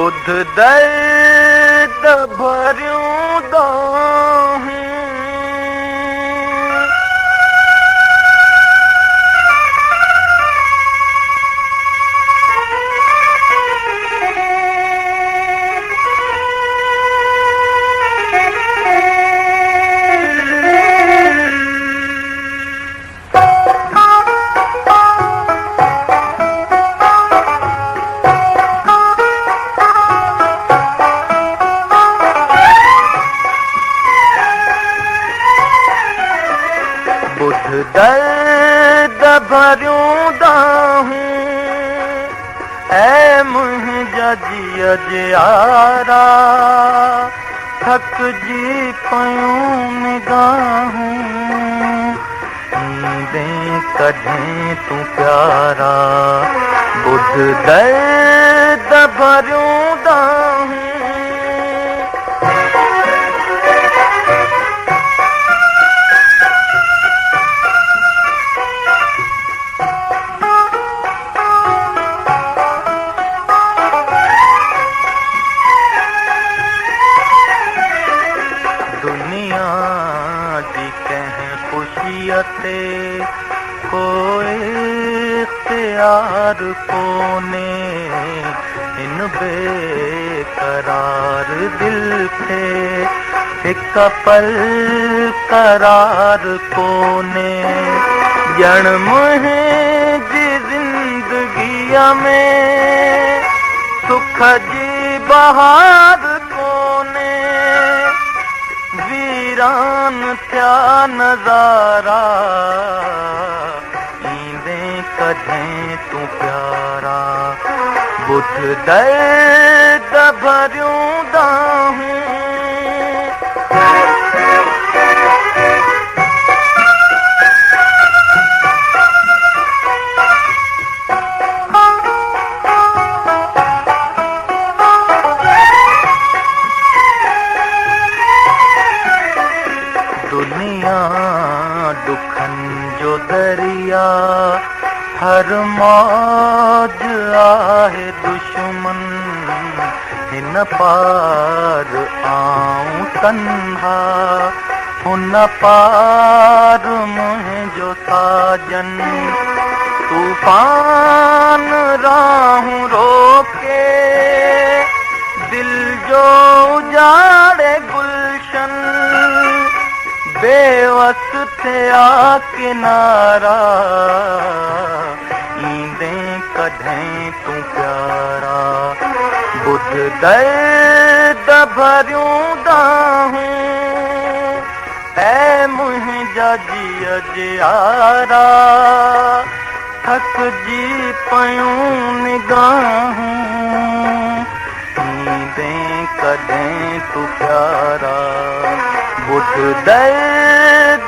बुध दर्द भरियूं दाहूं बुध दर्द भरियूं दाहूं ऐ मुंहिंजा जिया जियारा थकजी पयूं निगाहूं नींदें कढें तूं प्यारा बुध दर्द भरियूं दाहूं दुनिया दी कहें खुशियते कोई इख्तियार कोने इन बेकरार दिल थे हिक पल करार कोने ॼण मुंहिंजी ज़िंदगीअ में सुख जी बहार कोने वीरान थिया नज़ारा ईंदे कढें तूं प्यारा बुध दर्द भरियूं दाहूं दुनिया दुखन जो दरिया हर मौज आहे दुश्मन हिन पार आऊं तन्हा हुन पार मुंहिंजो साजन तूफान राहूं रोके दिल जो उजाड़े गुलशन बेवस थिया किनारा ईंदे कढें तूं प्यारा बुध दर्द भरियूं दाहूं ऐ मुंहिंजा जिया जियारा थकजी पयूं निगाहूं ईंदे कढें तूं प्यारा बुध दर्द